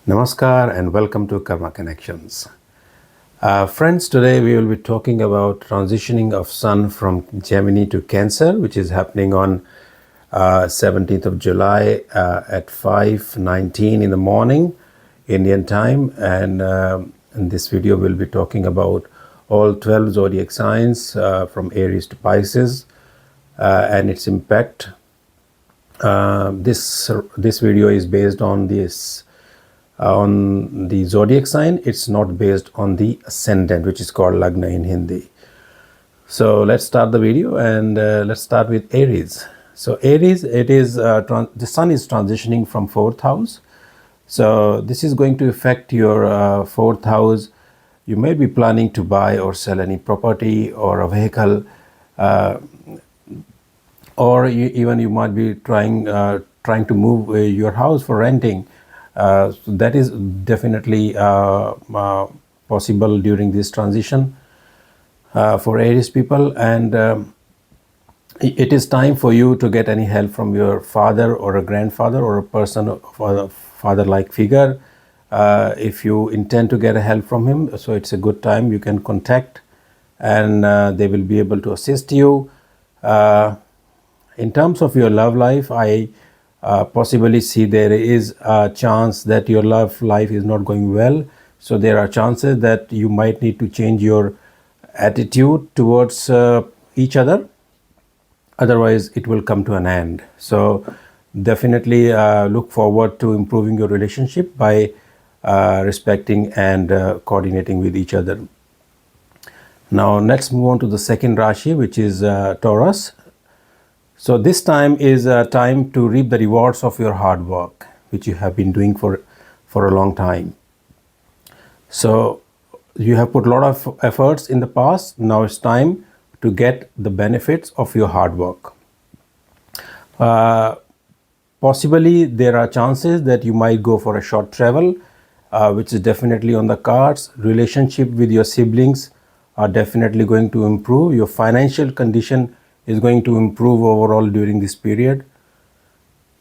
Namaskar and welcome to Karma Connections. Friends, today we will be talking about transitioning of Sun from Gemini to Cancer, which is happening on 17th of July at 5:19 in the morning, Indian time. And in this video, we'll be talking about all 12 zodiac signs from Aries to Pisces and its impact. This video is based on the zodiac sign. It's not based on the ascendant, which is called Lagna in Hindi. So let's start the video, and let's start with Aries. So Aries, it is the sun is transitioning from 4th house. So this is going to affect your 4th house. You may be planning to buy or sell any property or a vehicle, or even you might be trying to move your house for renting. So that is definitely possible during this transition for Aries people, and it is time for you to get any help from your father or a grandfather or a person or a father-like figure. If you intend to get a help from him, so it's a good time. You can contact, and they will be able to assist you. In terms of your love life, I possibly see there is a chance that your love life is not going well. So there are chances that you might need to change your attitude towards each other. Otherwise, it will come to an end. So definitely look forward to improving your relationship by respecting and coordinating with each other. Now, let's move on to the second Rashi, which is Taurus. So this time is a time to reap the rewards of your hard work, which you have been doing for a long time. So you have put a lot of efforts in the past. Now it's time to get the benefits of your hard work. Possibly there are chances that you might go for a short travel, which is definitely on the cards. Relationship with your siblings are definitely going to improve. Your financial condition is going to improve overall during this period.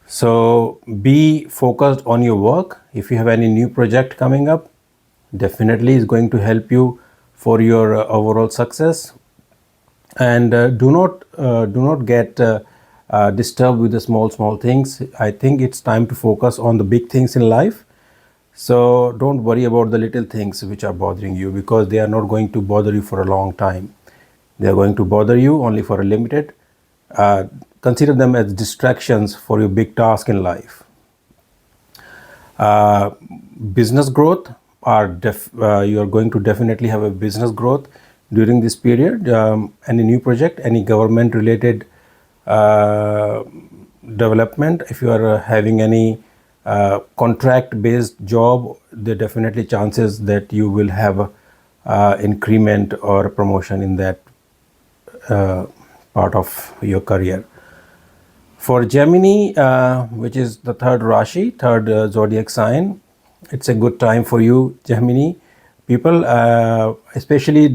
So be focused on your work. If you have any new project coming up, definitely is going to help you for your overall success. And do not get disturbed with the small things. I think it's time to focus on the big things in life. So don't worry about the little things which are bothering you, because they are not going to bother you for a long time. They are going to bother you only for a limited. Consider them as distractions for your big task in life. Business growth you are going to definitely have a business growth during this period. Any new project, any government related development, if you are having any contract based job, there are definitely chances that you will have increment or promotion in that part of your career. For Gemini, which is the third Rashi, third zodiac sign, it's a good time for you, Gemini people, especially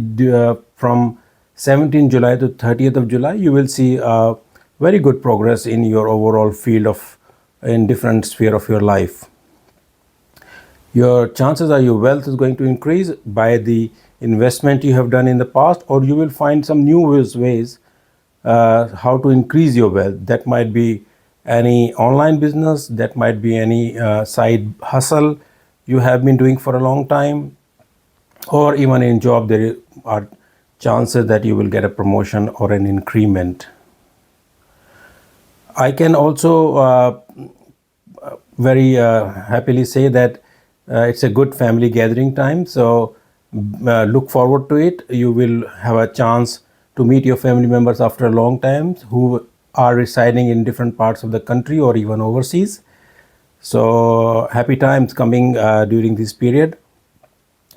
from 17th July to 30th of July, you will see very good progress in your overall field in different sphere of your life. Your chances are your wealth is going to increase by the investment you have done in the past, or you will find some new ways how to increase your wealth. That might be any online business, that might be any side hustle you have been doing for a long time, or even in job there are chances that you will get a promotion or an increment. I can also very happily say that it's a good family gathering time. So look forward to it. You will have a chance to meet your family members after a long time who are residing in different parts of the country or even overseas. So happy times coming during this period.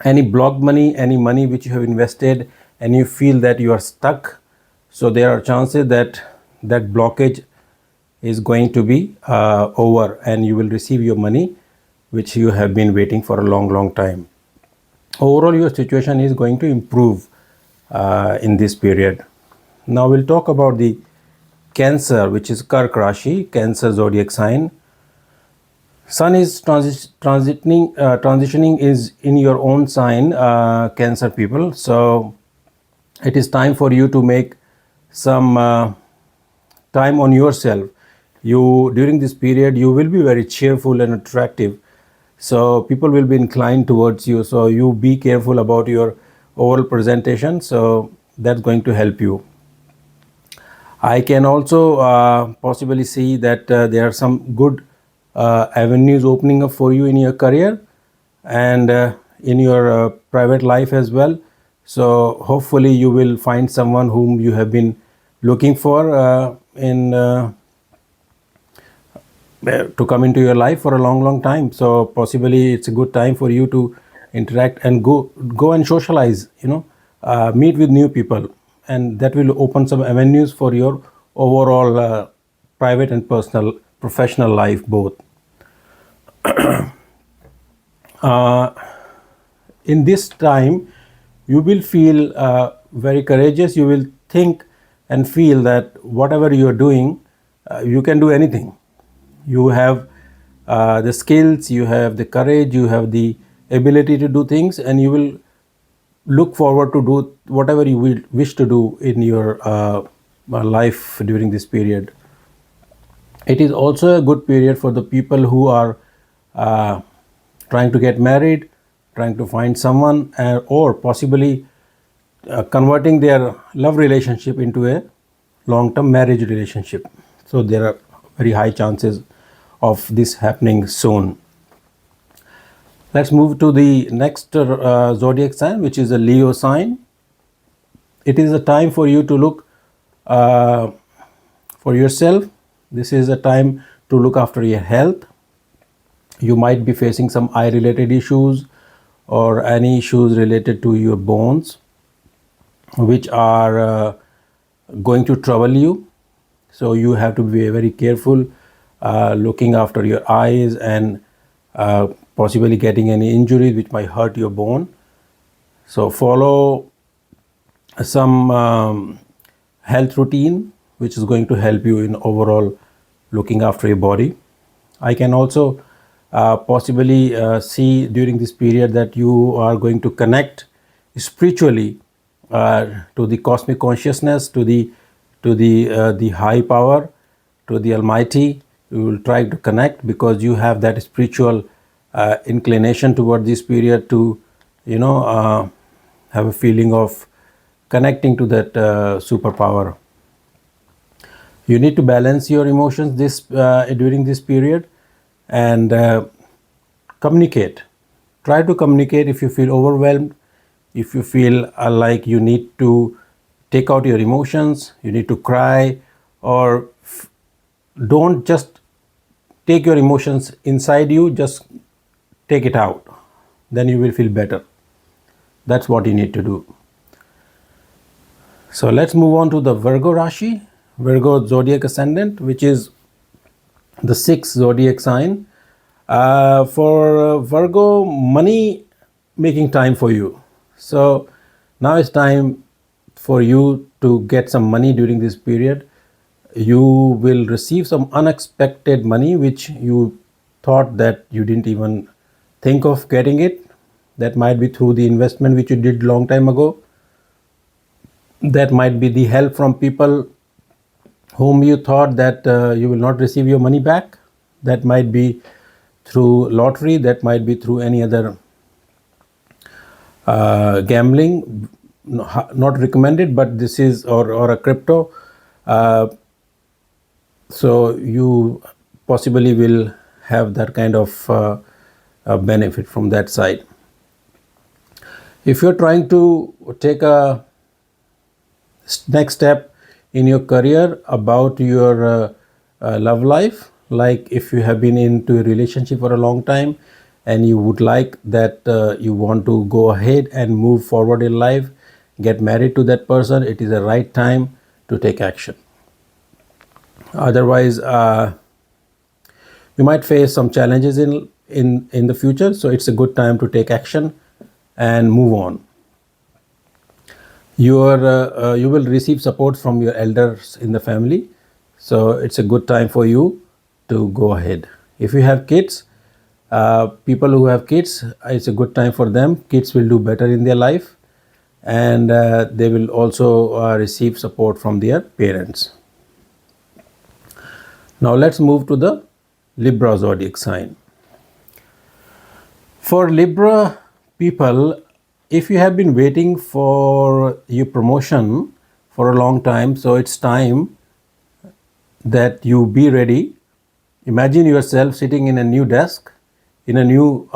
Any blocked money, any money which you have invested and you feel that you are stuck, so there are chances that that blockage is going to be over and you will receive your money which you have been waiting for a long time. Overall, your situation is going to improve in this period. Now we'll talk about the Cancer, which is Kark Rashi, Cancer zodiac sign. Sun is transitioning is in your own sign, Cancer people. So it is time for you to make some time on yourself. You during this period you will be very cheerful and attractive, so people will be inclined towards you. So you be careful about your overall presentation. So that's going to help you. I can also possibly see that there are some good avenues opening up for you in your career and in your private life as well. So hopefully you will find someone whom you have been looking for in to come into your life for a long time. So possibly it's a good time for you to interact and go and socialize, meet with new people, and that will open some avenues for your overall private and personal professional life both. uh, in this time you will feel very courageous. You will think and feel that whatever you are doing, you can do anything. You have the skills, you have the courage, you have the ability to do things, and you will look forward to do whatever you will wish to do in your life during this period. It is also a good period for the people who are uh, trying to get married, trying to find someone, or possibly converting their love relationship into a long-term marriage relationship. So there are very high chances of this happening soon. Let's move to the next zodiac sign, which is a Leo sign. It is a time for you to look uh, for yourself. This is a time to look after your health. You might be facing some eye related issues or any issues related to your bones, which are going to trouble you. So you have to be very careful looking after your eyes and possibly getting any injuries which might hurt your bone. So follow some health routine which is going to help you in overall looking after your body. I can also possibly see during this period that you are going to connect spiritually to the cosmic consciousness, to the high power, to the Almighty. You will try to connect because you have that spiritual inclination toward this period to, have a feeling of connecting to that superpower. You need to balance your emotions this during this period and communicate. Try to communicate if you feel overwhelmed, if you feel like you need to take out your emotions, you need to cry, or don't just take your emotions inside you, just take it out. Then you will feel better. That's what you need to do. So let's move on to the Virgo Rashi, Virgo zodiac ascendant, which is the sixth zodiac sign. For Virgo, money making time for you. So now it's time for you to get some money during this period. You will receive some unexpected money which you thought that you didn't even think of getting it. That might be through the investment which you did long time ago. That might be the help from people whom you thought that you will not receive your money back. That might be through lottery, that might be through any other gambling, not recommended, but this is or a crypto. So you possibly will have that kind of benefit from that side. If you're trying to take a next step in your career about your love life, like if you have been into a relationship for a long time and you would like that you want to go ahead and move forward in life, get married to that person, it is the right time to take action. Otherwise you might face some challenges in the future, so it's a good time to take action and move on. You will receive support from your elders in the family, so it's a good time for you to go ahead. If you have kids, People who have kids, it's a good time for them. Kids will do better in their life, and they will also receive support from their parents. Now let's move to the Libra zodiac sign. For Libra people, if you have been waiting for your promotion for a long time, so it's time that you be ready. Imagine yourself sitting in a new desk, in a new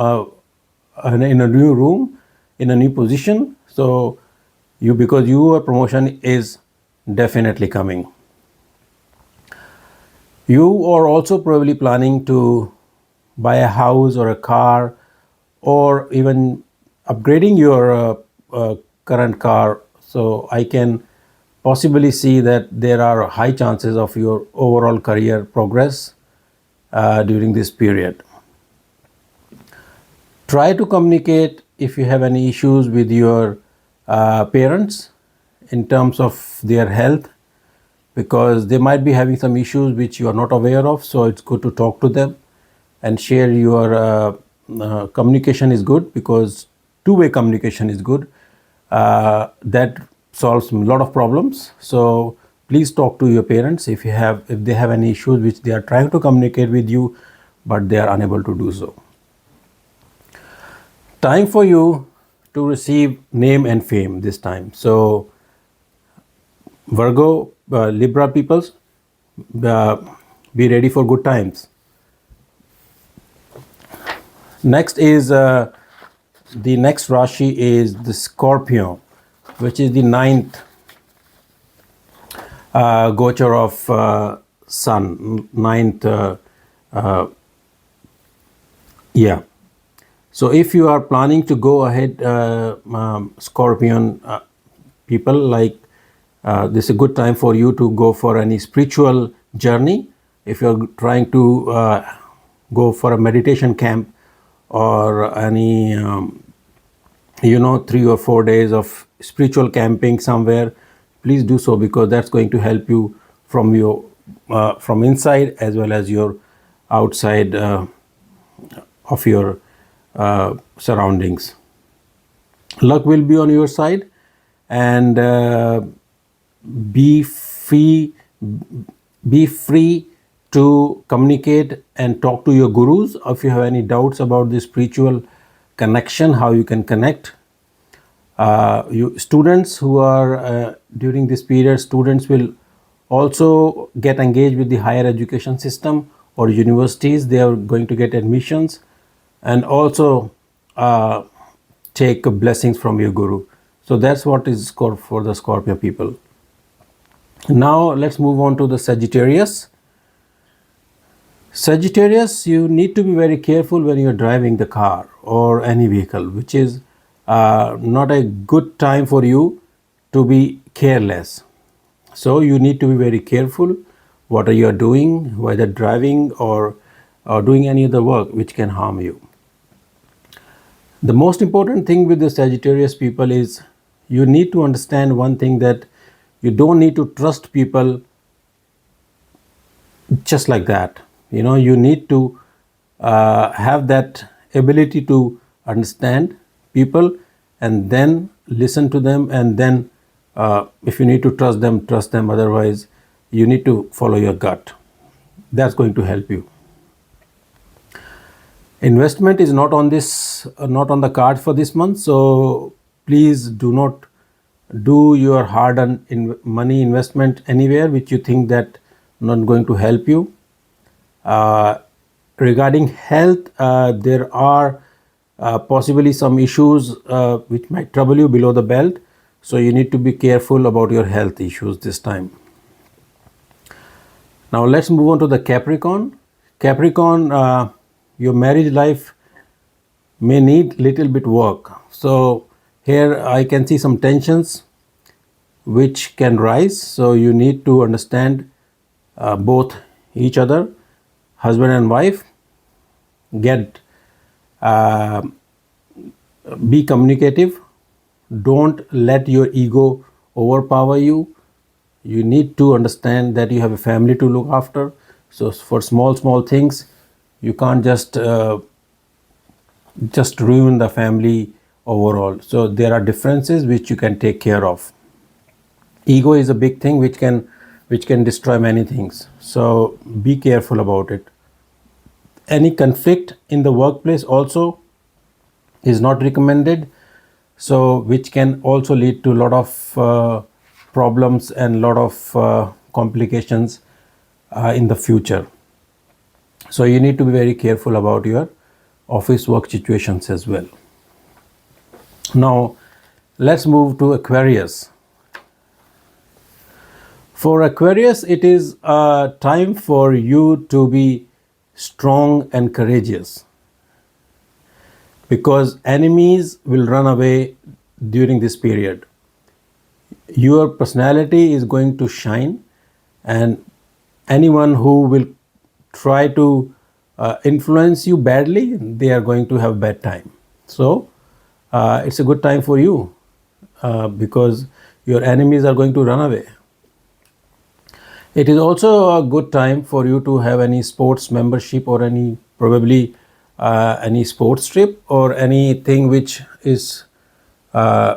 room, in a new position. So because your promotion is definitely coming. You are also probably planning to buy a house or a car, or even upgrading your current car. So I can possibly see that there are high chances of your overall career progress during this period. Try to communicate if you have any issues with your parents in terms of their health, because they might be having some issues which you are not aware of. So it's good to talk to them and share your communication is good, because two-way communication is good. That solves a lot of problems. So please talk to your parents if they have any issues which they are trying to communicate with you, but they are unable to do so. Time for you to receive name and fame this time. So Virgo, Libra peoples, uh, be ready for good times. Next is the next Rashi is the Scorpio, which is the ninth gochar of Sun, ninth. Yeah. So if you are planning to go ahead, Scorpion people, like this is a good time for you to go for any spiritual journey. If you're trying to go for a meditation camp or any 3 or 4 days of spiritual camping somewhere, please do so, because that's going to help you from your from inside as well as your outside of your surroundings. Luck will be on your side, and be free to communicate and talk to your gurus if you have any doubts about the spiritual connection, how you can connect. You students who are during this period, students will also get engaged with the higher education system or universities. They are going to get admissions and also take blessings from your guru. So that's what is called for the Scorpio people. Now let's move on to the Sagittarius. Sagittarius, you need to be very careful when you're driving the car or any vehicle, which is not a good time for you to be careless. So you need to be very careful what are you doing, whether driving or doing any other work which can harm you. The most important thing with the Sagittarius people is you need to understand one thing, that you don't need to trust people just like that. You need to have that ability to understand people and then listen to them, and then if you need to trust them, trust them. Otherwise, you need to follow your gut. That's going to help you. Investment is not on the card for this month, so please do not do your hard-earned money investment anywhere which you think that not going to help you. Regarding health, there are possibly some issues which might trouble you below the belt, so you need to be careful about your health issues this time. Now let's move on to the Capricorn. Capricorn, your marriage life may need little bit work. So here I can see some tensions which can rise. So you need to understand both each other, husband and wife. Be communicative. Don't let your ego overpower you. You need to understand that you have a family to look after. So for small things, you can't just just ruin the family overall. So there are differences which you can take care of. Ego is a big thing which can destroy many things, so be careful about it. Any conflict in the workplace also is not recommended, so which can also lead to a lot of problems and lot of complications in the future. So you need to be very careful about your office work situations as well. Now let's move to Aquarius. For Aquarius, it is a time for you to be strong and courageous, because enemies will run away during this period. Your personality is going to shine, and anyone who will try to influence you badly, they are going to have bad time. So it's a good time for you, because your enemies are going to run away. It is also a good time for you to have any sports membership, or any probably any sports trip, or anything which is on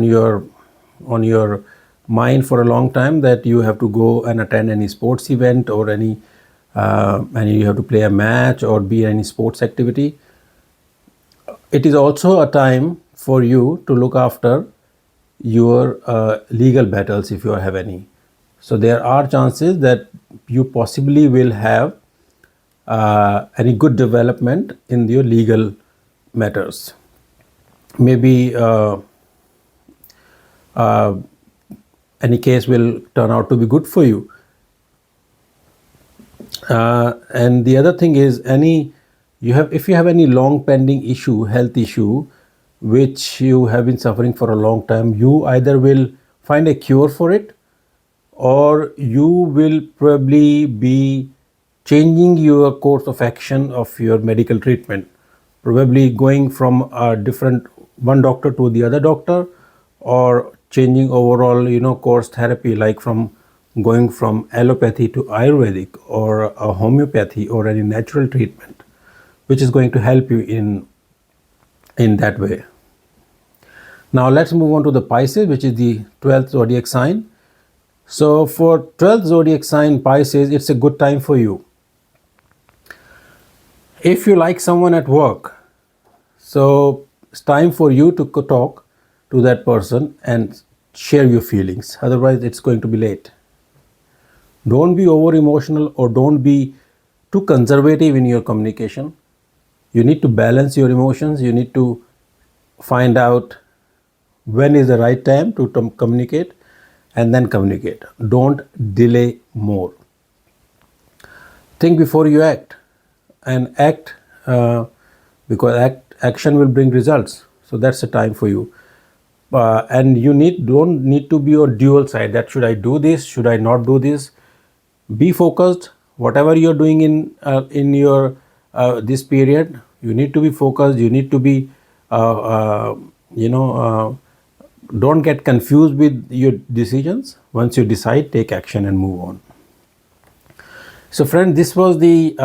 your mind for a long time, that you have to go and attend any sports event, or any and you have to play a match or be any sports activity. It is also a time for you to look after your legal battles if you have any. So there are chances that you possibly will have any good development in your legal matters. Maybe any case will turn out to be good for you. And the other thing is, if you have any long pending issue, health issue, which you have been suffering for a long time, you either will find a cure for it, or you will probably be changing your course of action of your medical treatment, probably going from a different one doctor to the other doctor, or changing overall course therapy, like from going from allopathy to Ayurvedic, or a homeopathy, or any natural treatment, which is going to help you in that way. Now let's move on to the Pisces, which is the 12th zodiac sign. So for 12th zodiac sign Pisces, it's a good time for you. If you like someone at work, so it's time for you to talk to that person and share your feelings. Otherwise, it's going to be late. Don't be over emotional, or don't be too conservative in your communication. You need to balance your emotions. You need to find out when is the right time to communicate, and then communicate. Don't delay more. Think before you act, and act because action will bring results. So that's the time for you. And you don't need to be on dual side, that should I do this, should I not do this. Be focused. Whatever you're doing in your this period, you need to be focused. You need to be don't get confused with your decisions. Once you decide, take action and move on. So friend, this was the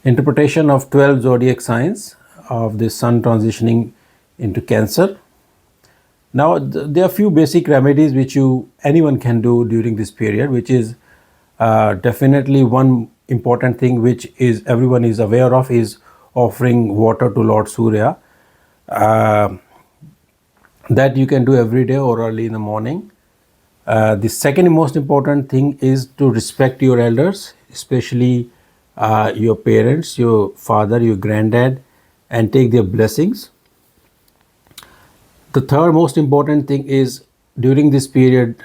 interpretation of 12 zodiac signs of the sun transitioning into Cancer. Now there are a few basic remedies which anyone can do during this period, which is definitely one important thing which is everyone is aware of, is offering water to Lord Surya. That you can do every day or early in the morning. The second most important thing is to respect your elders, especially your parents, your father, your granddad, and take their blessings. The third most important thing is, during this period,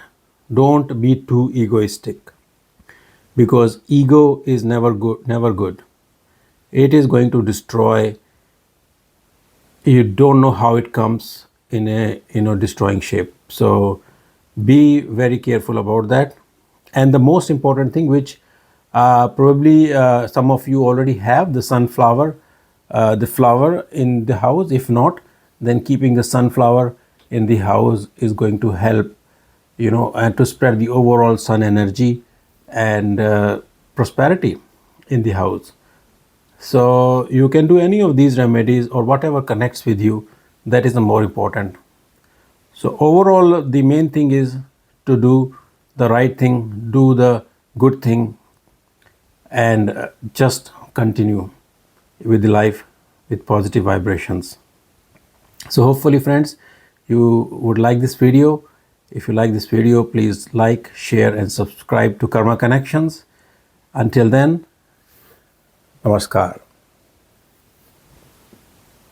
don't be too egoistic, because ego is never good. It is going to destroy. You don't know how it comes in a destroying shape. So be very careful about that. And the most important thing, which probably some of you already have, the sunflower, the flower in the house. If not, then keeping the sunflower in the house is going to help, and to spread the overall sun energy and prosperity in the house. So you can do any of these remedies or whatever connects with you. That is the more important. So overall, the main thing is to do the right thing, do the good thing, and just continue with the life with positive vibrations. So hopefully friends, you would like this video. If you like this video, please like, share and subscribe to Karma Connections. Until then, namaskar.